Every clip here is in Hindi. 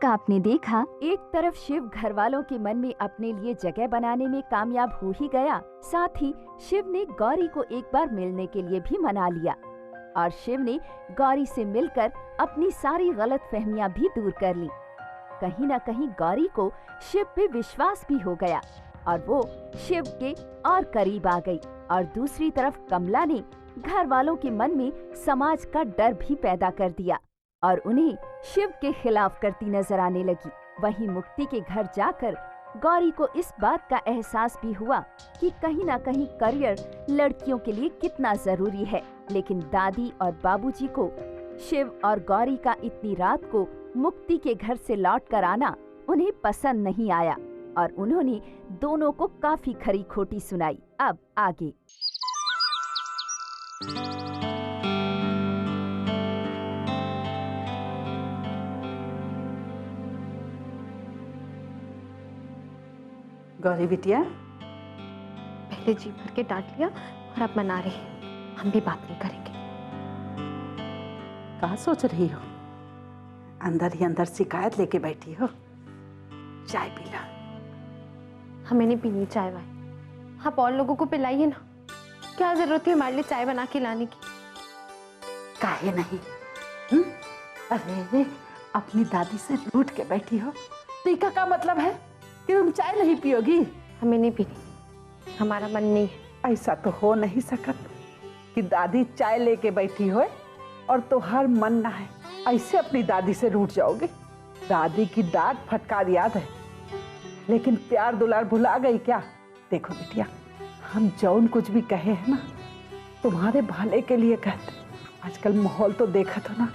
तक आपने देखा, एक तरफ शिव घर वालों के मन में अपने लिए जगह बनाने में कामयाब हो ही गया, साथ ही शिव ने गौरी को एक बार मिलने के लिए भी मना लिया और शिव ने गौरी से मिलकर अपनी सारी गलतफहमियां भी दूर कर ली। कहीं न कहीं गौरी को शिव पे विश्वास भी हो गया और वो शिव के और करीब आ गई। और दूसरी तरफ कमला ने घर वालों के मन में समाज का डर भी पैदा कर दिया और उन्हें शिव के खिलाफ करती नजर आने लगी। वहीं मुक्ति के घर जाकर गौरी को इस बात का एहसास भी हुआ कि कहीं ना कहीं करियर लड़कियों के लिए कितना जरूरी है। लेकिन दादी और बाबूजी को शिव और गौरी का इतनी रात को मुक्ति के घर से लौट कर आना उन्हें पसंद नहीं आया और उन्होंने दोनों को काफी खरी खोटी सुनाई। अब आगे। गौरी बिटिया, पहले जी भर के डांट लिया और अब मना रही। हम भी बात नहीं करेंगे। कहाँ सोच रही हो? अंदर ही अंदर शिकायत लेके बैठी हो। चाय पी ला। हमें नहीं पीनी चाय वाय। आप और लोगों को पिलाइए ना। क्या जरूरत है हमारे लिए चाय बना के लाने की? काहे नहीं? अरे अपनी दादी से रूठ के बैठी हो, टीका का मतलब है कि तुम चाय नहीं पियोगी? हमें नहीं पीनी, हमारा मन नहीं है। ऐसा तो हो नहीं सकत कि दादी चाय लेके बैठी हो और तुम्हार मन ना है। ऐसे अपनी दादी से रूठ जाओगे? दादी की डांट फटकार याद है, लेकिन प्यार दुलार भुला गई क्या? देखो बिटिया, हम जौन कुछ भी कहे हैं ना, तुम्हारे भले के लिए कहते। आजकल माहौल तो देखा तो ना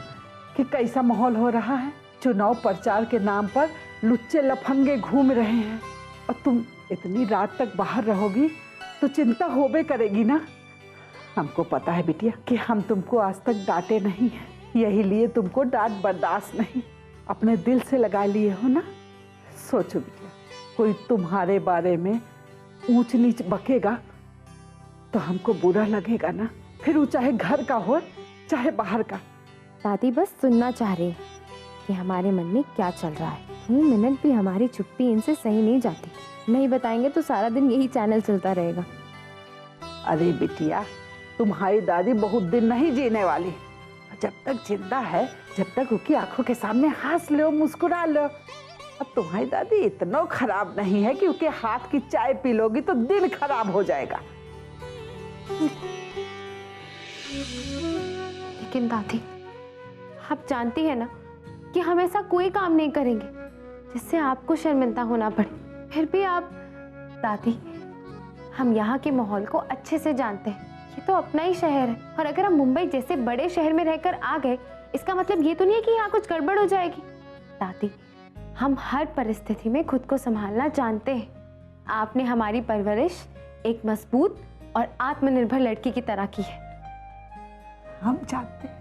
कि कैसा माहौल हो रहा है। चुनाव प्रचार के नाम पर लुच्चे लफंगे घूम रहे हैं और तुम इतनी रात तक बाहर रहोगी तो चिंता होबे करेगी ना। हमको पता है बिटिया कि हम तुमको आज तक डांटे नहीं है, यही लिए तुमको डांट बर्दाश्त नहीं, अपने दिल से लगा लिए हो ना। सोचो बिटिया, कोई तुम्हारे बारे में ऊंच नीच बकेगा तो हमको बुरा लगेगा ना, फिर वो चाहे घर का हो चाहे बाहर का। दादी बस सुनना चाह रही कि हमारे मन में क्या चल रहा है। 2 मिनट भी हमारी चुप्पी इनसे सही नहीं जाती। नहीं बताएंगे तो सारा दिन यही चैनल चलता रहेगा। अरे बिटिया, तुम्हारी दादी बहुत दिन नहीं जीने वाली। जब तक जिंदा है, जब तक उसकी आंखों के सामने हंस लो, मुस्कुरा लो। अब तुम्हारी दादी इतना खराब नहीं है कि उसके हाथ की चाय पी लोगी तो दिन खराब हो जाएगा। लेकिन दादी, आप जानती है ना कि हम ऐसा कोई काम नहीं करेंगे जिससे आपको शर्मिंदा होना पड़े। फिर भी आप दादी, हम यहाँ के माहौल को अच्छे से जानते हैं। ये तो अपना ही शहर है और अगर हम मुंबई जैसे बड़े शहर में रहकर आ गए, इसका मतलब ये तो नहीं है कि यहाँ कुछ गड़बड़ हो जाएगी। दादी, हम हर परिस्थिति में खुद को संभालना जानते हैं। आपने हमारी परवरिश एक मजबूत और आत्मनिर्भर लड़की की तरह की है। हम जानते हैं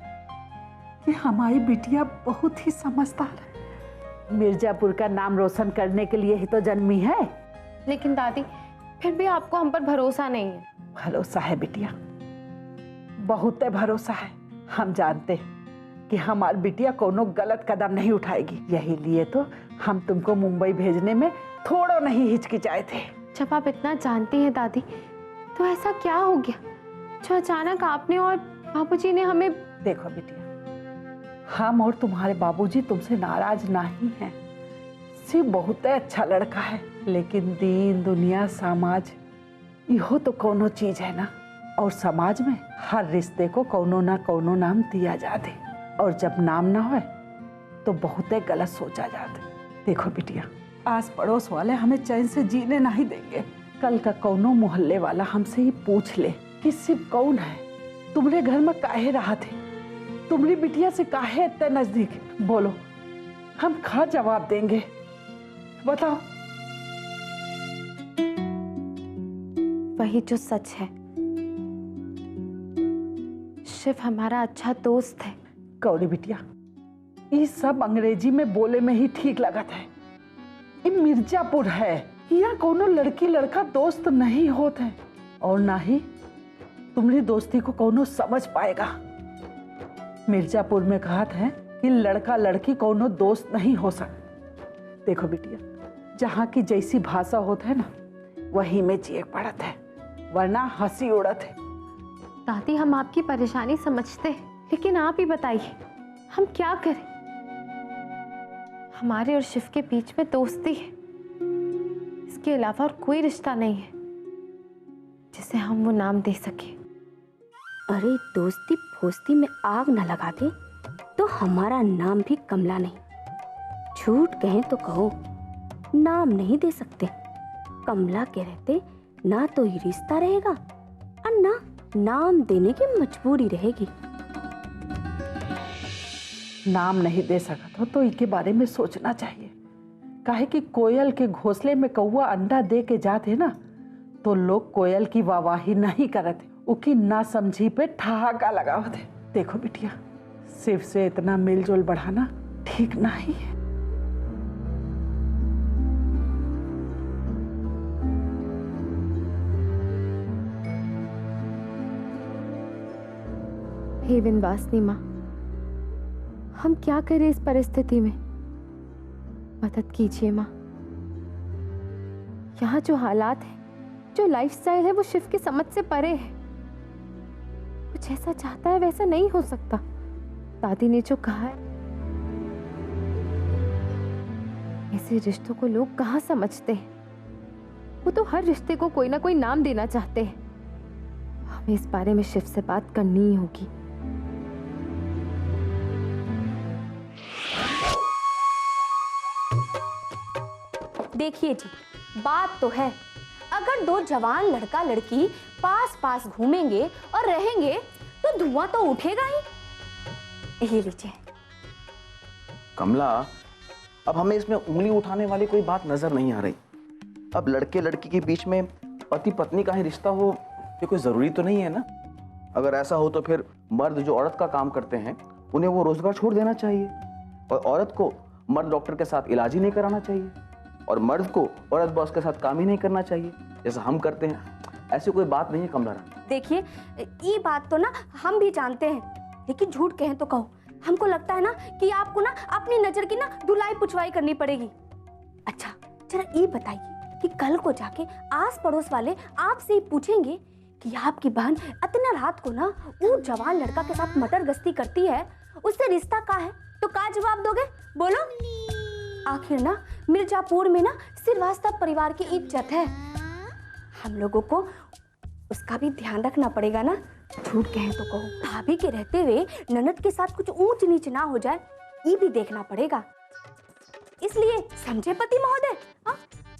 कि हमारी बिटिया बहुत ही समझदार है, मिर्जापुर का नाम रोशन करने के लिए ही तो जन्मी है। लेकिन दादी, फिर भी आपको हम पर भरोसा नहीं है। भरोसा है बिटिया, बहुत भरोसा है। हम जानते हैं कि हमारी बिटिया कोनो गलत कदम नहीं उठाएगी, यही लिए तो हम तुमको मुंबई भेजने में थोड़ा नहीं हिचकिचाए थे। जब आप इतना जानती हैं दादी, तो ऐसा क्या हो गया जो अचानक आपने और बाबूजी ने हमें? देखो बिटिया, हम और तुम्हारे बाबूजी तुमसे नाराज नहीं हैं। शिव बहुत अच्छा लड़का है, लेकिन दीन दुनिया समाज इहो तो कोनो चीज है ना। और समाज में हर रिश्ते को कोनो ना कोनो नाम दिया जाते, और जब नाम ना हो तो बहुत गलत सोचा जाते। देखो बिटिया, आस पड़ोस वाले हमें चैन से जीने नहीं देंगे। कल का कोनो मोहल्ले वाला हमसे ही पूछ ले कि शिव कौन है, तुम्हारे घर में काहे रहा थे, तुम्हारी बिटिया से काहे इतने नजदीक, बोलो, हम क्या जवाब देंगे? बताओ। वही जो सच है, शिव हमारा अच्छा दोस्त है। गौरी बिटिया, ये सब अंग्रेजी में बोले में ही ठीक लगता है। ये मिर्जापुर है, यहाँ कोनो लड़की लड़का दोस्त नहीं होते हैं, और ना ही तुम्हारी दोस्ती को कोनो समझ पाएगा। मिर्जापुर में कहा है कि लड़का लड़की कोनो दोस्त नहीं हो सकता। देखो बिटिया, जहाँ की जैसी भाषा होता है ना, वही में जिए पड़त है, वरना हंसी उड़त है। दादी हम आपकी परेशानी समझते हैं, लेकिन आप ही बताइए हम क्या करें। हमारे और शिव के बीच में दोस्ती है, इसके अलावा और कोई रिश्ता नहीं है जिसे हम वो नाम दे सके। अरे दोस्ती फोस्ती में आग न लगा दे तो हमारा नाम भी कमला नहीं। झूठ कहें तो कहो, नाम नहीं दे सकते। कमला के रहते ना तो ये रिश्ता रहेगा और ना नाम देने की मजबूरी रहेगी। नाम नहीं दे सकत हो तो इनके बारे में सोचना चाहिए। काहे कि कोयल के घोंसले में कौवा अंडा दे के जाते ना, तो लोग कोयल की वाहवाही नहीं करते, उकी ना समझी पे ठहाका लगावत है। देखो बिटिया, शिव से इतना मिलजुल बढ़ाना ठीक नहीं है। हे विंध्यवासिनी माँ, हम क्या करें इस परिस्थिति में? मदद कीजिए माँ। यहाँ जो हालात है, जो लाइफस्टाइल है, वो शिव की समझ से परे है। वो जैसा चाहता है वैसा नहीं हो सकता। दादी ने जो कहा है, ऐसे रिश्तों को लोग कहाँ समझते हैं। वो तो हर रिश्ते को कोई ना कोई नाम देना चाहते हैं। हमें इस बारे में शिव से बात करनी ही होगी। देखिए जी, बात तो है, अगर दो जवान लड़का लड़की पास पास घूमेंगे और रहेंगे तो धुआं तो उठेगा ही। ये लीजिए। कमला, अब हमें इसमें उंगली उठाने वाली कोई बात नजर नहीं आ रही। अब लड़के लड़की के बीच में पति पत्नी का ही रिश्ता हो, ये कोई जरूरी तो नहीं है ना। अगर ऐसा हो तो फिर मर्द जो औरत का काम करते हैं उन्हें वो रोजगार छोड़ देना चाहिए, और औरत को मर्द डॉक्टर के साथ इलाज ही नहीं कराना चाहिए, और मर्द को औरत बॉस के साथ काम ही नहीं करना चाहिए जैसा हम करते हैं। ऐसी कोई बात नहीं है कमला रानी। देखिए, ये बात तो ना हम भी जानते हैं, लेकिन झूठ कहें तो कहो, हमको लगता है ना कि आपको ना अपनी नजर की ना धुलाई पुछवाई करनी पड़ेगी। अच्छा जरा ये बताइए कि कल को जाके आस पड़ोस वाले आपसे ही पूछेंगे कि आपकी बहन इतना रात को ना वो जवान लड़का के साथ मटर गश्ती करती है, उससे रिश्ता का है, तो क्या जवाब दोगे? बोलो। आखिर ना मिर्जापुर में ना श्रीवास्तव परिवार की इज्जत है, हम लोगों को उसका भी ध्यान रखना पड़ेगा ना। झूठ कहें तो कहो, भाभी के रहते हुए ननद के साथ कुछ ऊंच नीच ना हो जाए, ये भी देखना पड़ेगा। इसलिए समझे पति महोदय।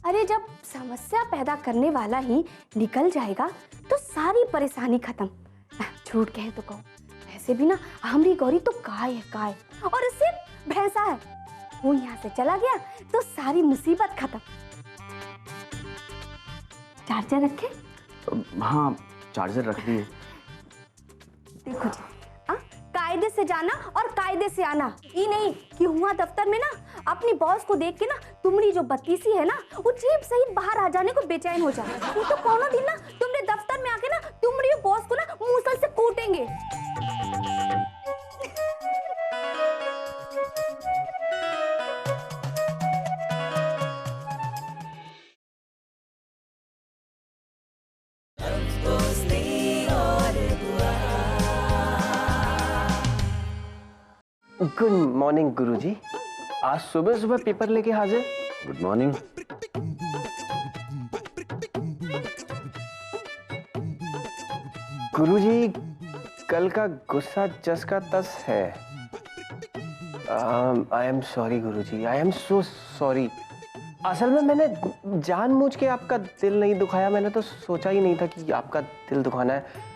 अरे जब समस्या पैदा करने वाला ही निकल जाएगा तो सारी परेशानी खत्म। झूठ कहें तो कहो, वैसे भी ना हमारी गौरी तो काय है काय, और सिर्फ भैंसा है। वो यहाँ से चला गया तो सारी मुसीबत खत्म। चार्जर रखे? हाँ, चार्जर रख दिए। देखो जी, कायदे से जाना और कायदे से आना, ये नहीं कि हुआ दफ्तर में ना अपनी बॉस को देख के ना तुम्हारी जो बत्तीसी है ना वो जीप सहित बाहर आ जाने को बेचैन हो जाए। वो तो कोनो दिन ना तुमने दफ्तर में आके ना तुम्हारी बॉस को ना मूसल से कूटेंगे। गुड मॉर्निंग गुरुजी। आज सुबह सुबह पेपर लेके हाजिर। Good morning. गुरुजी, कल का गुस्सा जस का तस है। I am sorry Guruji, I am so sorry. असल में मैंने जानबूझ के आपका दिल नहीं दुखाया, मैंने तो सोचा ही नहीं था कि आपका दिल दुखाना है।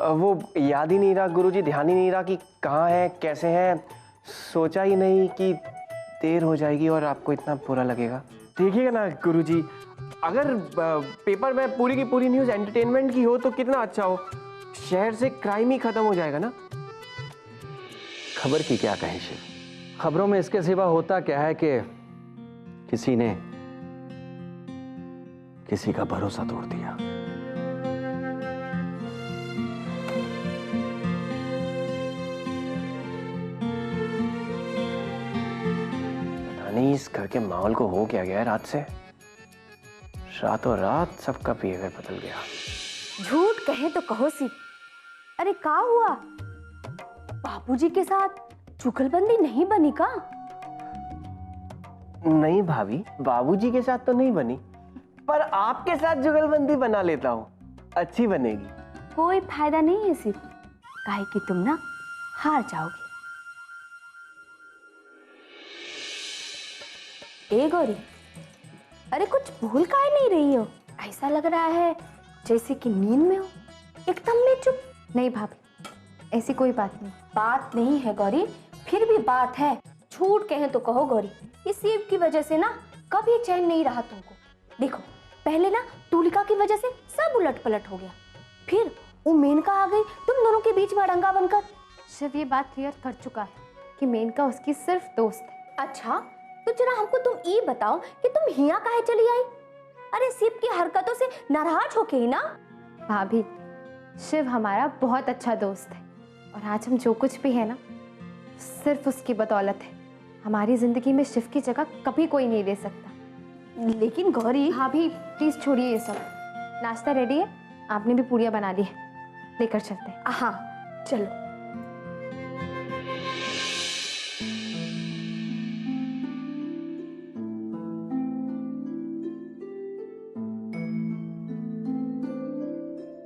वो याद ही नहीं रहा गुरुजी, ध्यान ही नहीं रहा कि कहाँ है कैसे हैं, सोचा ही नहीं कि देर हो जाएगी और आपको इतना बुरा लगेगा। देखिएगा ना गुरुजी, अगर पेपर में पूरी की पूरी न्यूज़ एंटरटेनमेंट की हो तो कितना अच्छा हो, शहर से क्राइम ही खत्म हो जाएगा ना। खबर की क्या कहें शिव, खबरों में इसके सिवा होता क्या है कि किसी ने किसी का भरोसा तोड़ दिया। नहीं, इस घर के माहौल को हो क्या गया है रात से? रातों रात सबका बिहेवियर बदल गया। झूठ कहे तो कहो सिर्फ। अरे क्या हुआ? बाबूजी के साथ जुगलबंदी नहीं बनी का? नहीं भाभी, बाबूजी के साथ तो नहीं बनी, पर आपके साथ जुगलबंदी बना लेता हूँ, अच्छी बनेगी। कोई फायदा नहीं है सिर्फ, काहे कि तुम ना हार जाओगे। ए गौरी, अरे कुछ भूल काहे नहीं रही हो? ऐसा लग रहा है जैसे कि नींद में हो, एकदम में चुप। नहीं भाभी, ऐसी कोई बात नहीं। बात नहीं है गौरी, फिर भी बात है। झूठ कहे तो कहो गौरी, इस शिव की वजह से ना कभी चैन नहीं रहा तुमको। देखो, पहले ना तुलिका की वजह से सब उलट पलट हो गया, फिर वो मेनका आ गई तुम दोनों के बीच में अड़ंगा बनकर। शिव ये बात क्लियर कर चुका है कि मेनका उसकी सिर्फ दोस्त है। अच्छा, तो जरा हमको तुम ये बताओ कि तुम हिया काहे चली आई? अरे शिव की हरकतों से नाराज होके ही ना? भाभी, शिव हमारा बहुत अच्छा दोस्त है और आज हम जो कुछ भी है ना, सिर्फ उसकी बदौलत है। हमारी जिंदगी में शिव की जगह कभी कोई नहीं ले सकता। लेकिन गौरी। भाभी प्लीज छोड़िए ये सब। नाश्ता रेडी है, आपने भी पूड़ियाँ बना ली है, लेकर चलते हैं। हाँ चलो।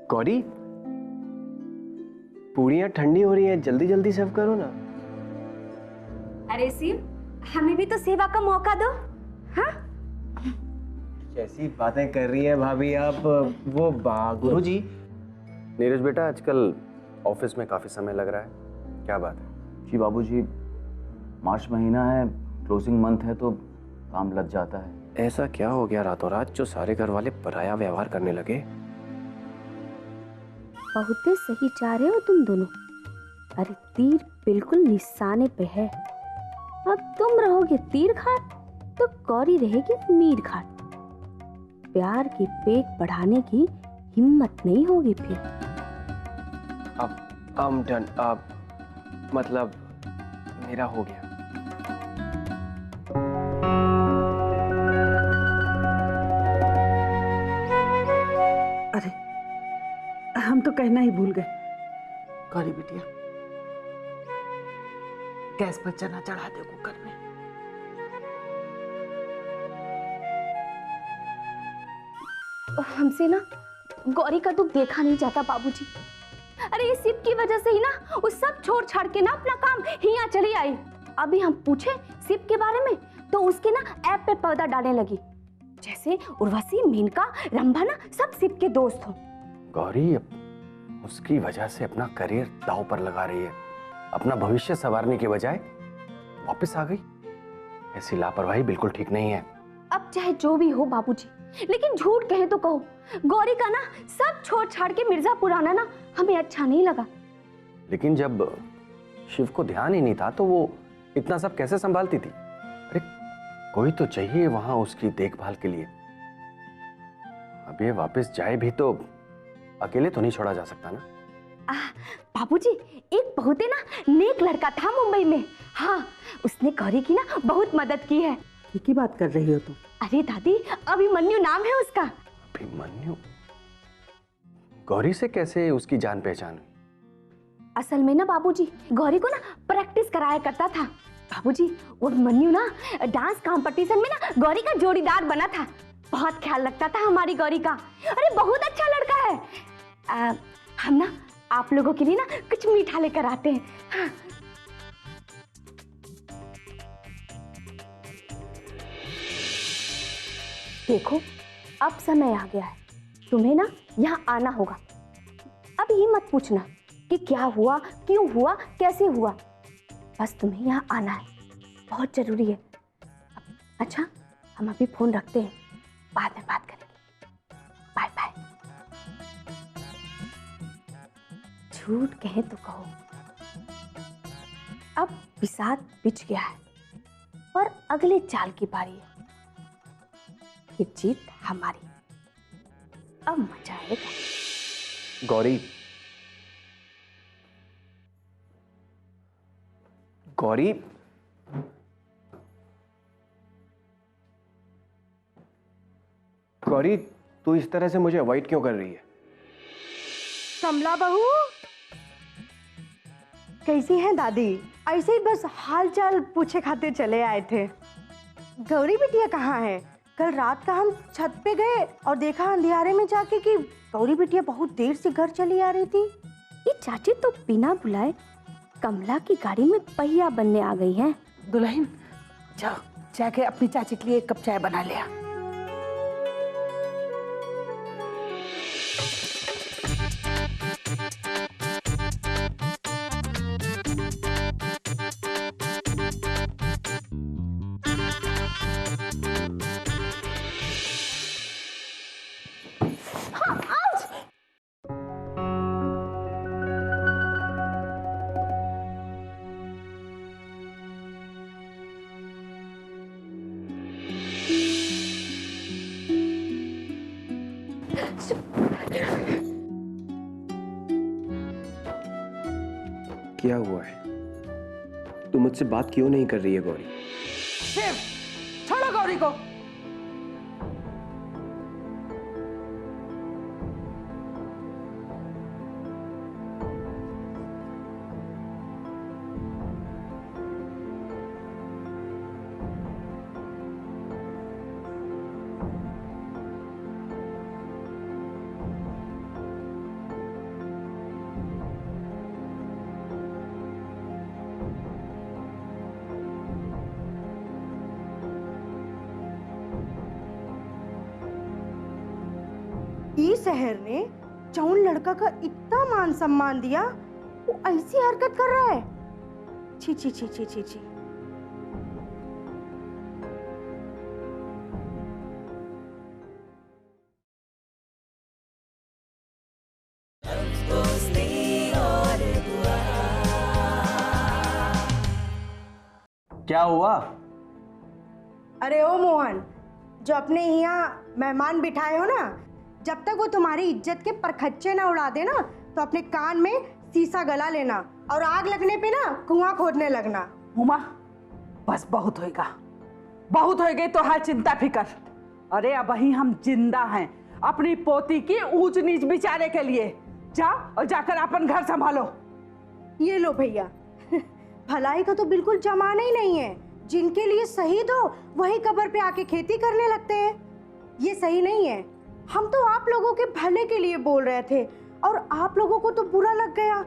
गौरी, पूड़ियाँ ठंडी हो रही हैं, जल्दी जल्दी सर्व करो ना। अरे शिव, हमें भी तो सेवा का मौका दो। हाँ, कैसी बातें कर रही हैं भाभी आप? वो गुरुजी। नीरज बेटा, आजकल ऑफिस में काफ़ी समय लग रहा है, क्या बात है? जी बाबूजी, मार्च महीना है, क्लोजिंग मंथ है तो काम लग जाता है। ऐसा क्या हो गया रातों रात जो सारे घर वाले पराया व्यवहार करने लगे? बहुत सही जा रहे हो तुम दोनों। अरे तीर बिल्कुल निशाने पे है। अब तुम रहोगे तीर घाट तो गौरी रहेगी मीर घाट। प्यार की पेट बढ़ाने की हिम्मत नहीं होगी फिर। अब डन। अब मतलब मेरा हो गया। अरे हम तो कहना ही भूल गए। गौरी बिटिया, गैस पर चना चढ़ा दे कुकर में। हमसे ना गौरी का दुख देखा नहीं जाता बाबूजी। अरे इस शिव की वजह से ही ना वो सब छोड़ छाड़ के ना अपना काम हिया चली आई। अभी हम पूछे शिव के बारे में तो उसके ना ऐप पे पर्दा डालने लगी, जैसे उर्वशी, मेनका, रंभा ना सब शिव के दोस्त हो। गौरी उसकी वजह से अपना करियर दांव पर लगा रही है, अपना भविष्य संवारने के बजाय वापस आ गई। ऐसी लापरवाही बिल्कुल ठीक नहीं है। अब चाहे जो भी हो बाबूजी, लेकिन झूठ कहे तो कहो, गौरी का ना सब छोड़ छाड़ के मिर्जापुर आना ना हमें अच्छा नहीं लगा। लेकिन जब शिव को ध्यान ही नहीं था तो वो इतना सब कैसे संभालती थी? अरे कोई तो चाहिए वहां उसकी देखभाल के लिए। अब ये वापस जाए भी तो अकेले तो नहीं छोड़ा जा सकता ना। बाबूजी, एक बहुत ही ना नेक लड़का था मुंबई में। हाँ, उसने गौरी की ना बहुत मदद की है। की बात कर रही हो तुम? अरे दादी, अभिमन्यु नाम है उसका। अभिमन्यु? गौरी से कैसे उसकी जान पहचान हुई? असल में ना बाबूजी, गौरी को ना प्रैक्टिस कराया करता था। बाबूजी, वो अभिमन्यु ना डांस कंपटीशन में ना गौरी का जोड़ीदार बना था। बहुत ख्याल रखता था हमारी गौरी का। अरे बहुत अच्छा लड़का है। हम ना आप लोगों के लिए ना कुछ मीठा लेकर आते हैं। हाँ। देखो, अब समय आ गया है, तुम्हें ना यहाँ आना होगा। अब ये मत पूछना कि क्या हुआ, क्यों हुआ, कैसे हुआ, बस तुम्हें यहाँ आना है, बहुत जरूरी है। अच्छा, हम अभी फोन रखते हैं, बाद में बात करेंगे। Bye bye. झूठ कहे तो कहो, अब बिसात बिछ गया है और अगले चाल की बारी है। ये जीत हमारी, अब मजा आएगा। गौरी, गौरी, गौरी, तू इस तरह से मुझे अवॉइड क्यों कर रही है? कमला बहू, कैसी हैं दादी? ऐसे ही बस हाल चाल पूछे खातिर चले आए थे। गौरी बिटिया कहाँ है? कल रात का हम छत पे गए और देखा अंधियारे में जाके कि गौरी बिटिया बहुत देर से घर चली आ रही थी। ये चाची तो बिना बुलाए कमला की गाड़ी में पहिया बनने आ गई हैं। दुल्हन, जाओ जाके अपनी चाची के लिए एक कप चाय बना लिया। क्या हुआ है? तू मुझसे बात क्यों नहीं कर रही है गौरी? शिव, छोड़ो गौरी को। इस शहर ने जौन लड़का का इतना मान सम्मान दिया, वो ऐसी हरकत कर रहा है। छी छी छी छी छी छी। क्या हुआ? अरे ओ मोहन, जो अपने यहाँ मेहमान बिठाए हो ना, जब तक वो तुम्हारी इज्जत के परखच्चे ना उड़ा दे ना, तो अपने कान में शीशा गला लेना और आग लगने पे ना कुआं खोदने लगना। उमा, बस बहुत होएगा, बहुत हो गई तो हर चिंता फिकर। अरे अब ही हम जिंदा हैं अपनी पोती की ऊंच नीच बिचारे के लिए। जा और जाकर अपन घर संभालो। ये लो भैया, भलाई का तो बिल्कुल जमाना ही नहीं है। जिनके लिए शहीद हो वही कब्र पे आके खेती करने लगते हैं। ये सही नहीं है। हम तो आप लोगों के भले के लिए बोल रहे थे और आप लोगों को तो बुरा लग गया।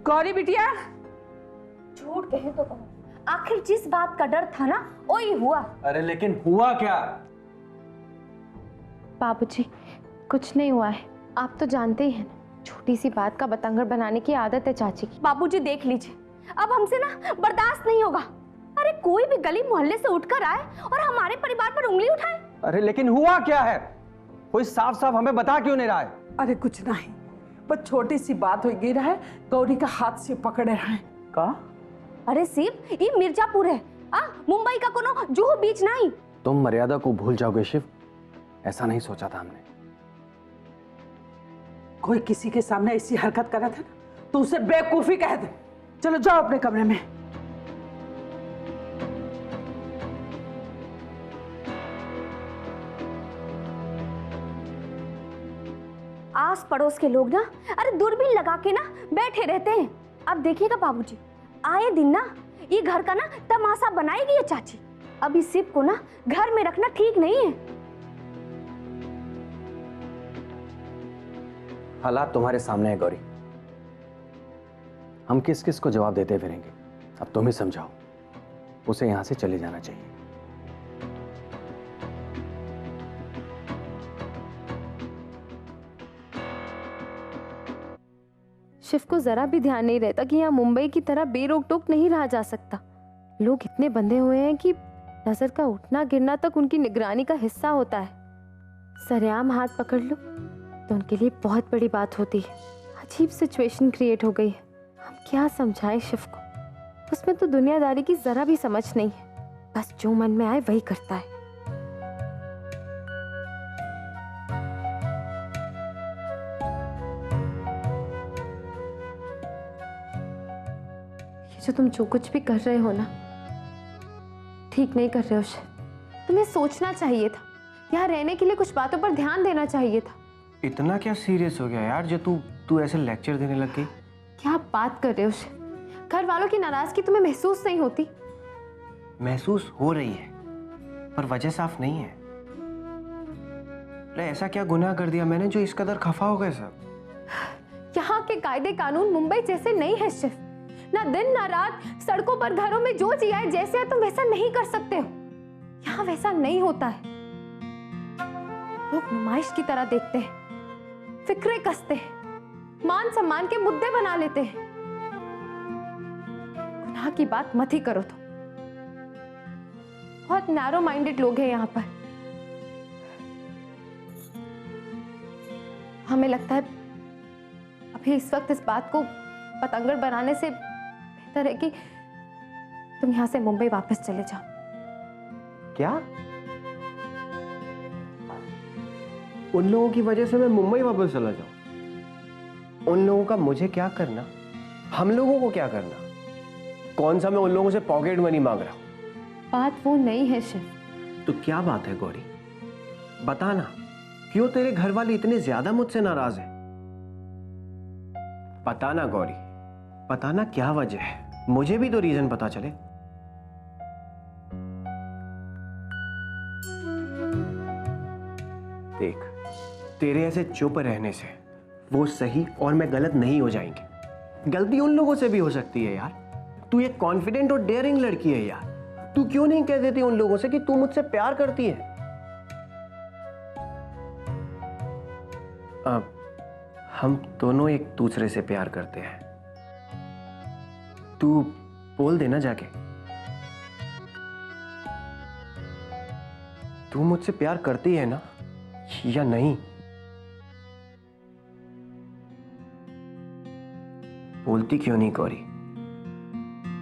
गौरी बिटिया, झूठ कहे तो कहो, आखिर जिस बात का डर था ना वही हुआ। अरे लेकिन हुआ क्या? बाबूजी, कुछ नहीं हुआ है। आप तो जानते ही हैं ना, छोटी सी बात का बतंगड़ बनाने की आदत है चाची की। बाबूजी देख लीजिए, अब हमसे ना बर्दाश्त नहीं होगा। अरे कोई भी गली मोहल्ले से उठकर आए और हमारे परिवार पर उंगली उठाए। अरे लेकिन हुआ क्या है? कोई साफ साफ हमें बता क्यों नहीं रहा है? अरे कुछ नहीं, बस छोटी सी बात हो गिर है, गौरी का हाथ से पकड़े हैं। का? अरे शिव, ये मिर्जापुर है, मुंबई का कोनो जुहू बीच नहीं। तुम मर्यादा को भूल जाओगे शिव, ऐसा नहीं सोचा था हमने। कोई किसी के सामने ऐसी हरकत करे थे ना तो उसे बेवकूफी कह दे। चलो जाओ अपने कमरे में। आस पड़ोस के लोग ना अरे दूरबीन लगा के ना बैठे रहते हैं। अब देखिएगा बाबूजी, आए दिन ना ये घर का ना तमाशा बनाएगी ये चाची। अब इस शिव को ना घर में रखना ठीक नहीं है। हालात तुम्हारे सामने है गौरी, हम किस किस को जवाब देते फिरेंगे। अब तुम ही समझाओ, उसे यहां से चले जाना चाहिए। शिव को जरा भी ध्यान नहीं रहता कि यहाँ मुंबई की तरह बेरोक टोक नहीं रहा जा सकता। लोग इतने बंधे हुए हैं कि नजर का उठना गिरना तक उनकी निगरानी का हिस्सा होता है। सरेआम हाथ पकड़ लो तो उनके लिए बहुत बड़ी बात होती है। अजीब सिचुएशन क्रिएट हो गई है। हम क्या समझाएं शिव को? उसमें तो दुनियादारी की जरा भी समझ नहीं है, बस जो मन में आए वही करता है। ये जो तुम जो कुछ भी कर रहे हो ना, ठीक नहीं कर रहे हो शिव। तुम्हें सोचना चाहिए था, यहाँ रहने के लिए कुछ बातों पर ध्यान देना चाहिए था। इतना क्या सीरियस हो गया यार जो तू ऐसे लेक्चर देने लग गई? क्या बात कर रहे हो शिव? घर वालों की नाराजगी तुम्हें महसूस नहीं होती? महसूस हो रही है पर वजह साफ नहीं है। अरे ऐसा क्या गुनाह कर दिया मैंने जो इस कदर खफा हो गए सब? यहाँ के कायदे कानून मुंबई जैसे नहीं है शिव। ना दिन ना रात सड़कों पर घरों में जो जिया है जैसे है तुम वैसा नहीं कर सकते हो। यहाँ वैसा नहीं होता है। लोग नुमाइश की तरह देखते हैं, फिक्रे कसते हैं, मान सम्मान के मुद्दे बना लेते हैं। गुनाह की बात मत ही करो। तो बहुत नैरो माइंडेड लोग हैं यहाँ पर। हमें लगता है अभी इस वक्त इस बात को पतंगड़ बनाने से बेहतर है कि तुम यहाँ से मुंबई वापस चले जाओ। क्या? उन लोगों की वजह से मैं मुंबई वापस चला जाऊं? उन लोगों का मुझे क्या करना? हम लोगों को क्या करना? कौन सा मैं उन लोगों से पॉकेट मनी मांग रहा हूं? बात वो नहीं है शिव। तो क्या बात है गौरी? बता ना, क्यों तेरे घर वाले इतने ज्यादा मुझसे नाराज हैं? पता ना गौरी, पता ना क्या वजह है, मुझे भी तो रीजन पता चले। देख, तेरे ऐसे चुप रहने से वो सही और मैं गलत नहीं हो जाएंगे। गलती उन लोगों से भी हो सकती है यार। तू एक कॉन्फिडेंट और डेयरिंग लड़की है यार। तू क्यों नहीं कह देती उन लोगों से कि तू मुझसे प्यार करती है? अब हम दोनों एक दूसरे से प्यार करते हैं। तू बोल देना जाके, तू मुझसे प्यार करती है ना या नहीं? बोलती क्यों नहीं गौरी?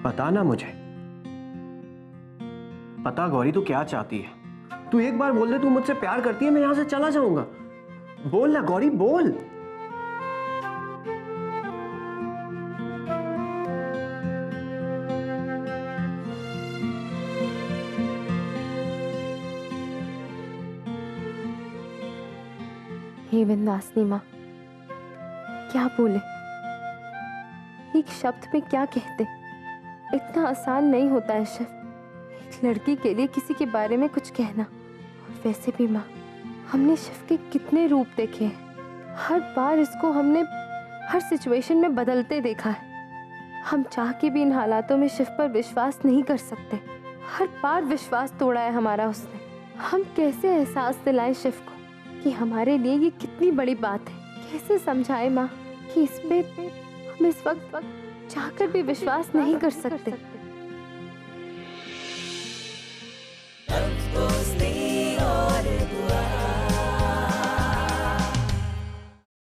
पता ना मुझे। पता गौरी तू क्या चाहती है? तू एक बार बोल दे तू मुझसे प्यार करती है, मैं यहां से चला जाऊंगा। बोल ना गौरी, बोल। हे विंदासनी माँ, क्या बोले? एक शब्द में क्या कहते? इतना आसान नहीं होता है शिव, एक लड़की के लिए किसी के बारे में कुछ कहना। और वैसे भी माँ, हमने शिव के कितने रूप देखे हैं। हर बार इसको हमने हर सिचुएशन में बदलते देखा है। हम चाह के भी इन हालातों में शिव पर विश्वास नहीं कर सकते। हर बार विश्वास तोड़ा है हमारा उसने। हम कैसे एहसास दिलाएं शिव को कि हमारे लिए ये कितनी बड़ी बात है? कैसे समझाएं माँ कि इस पे हम इस वक्त चाहकर भी विश्वास नहीं कर सकते।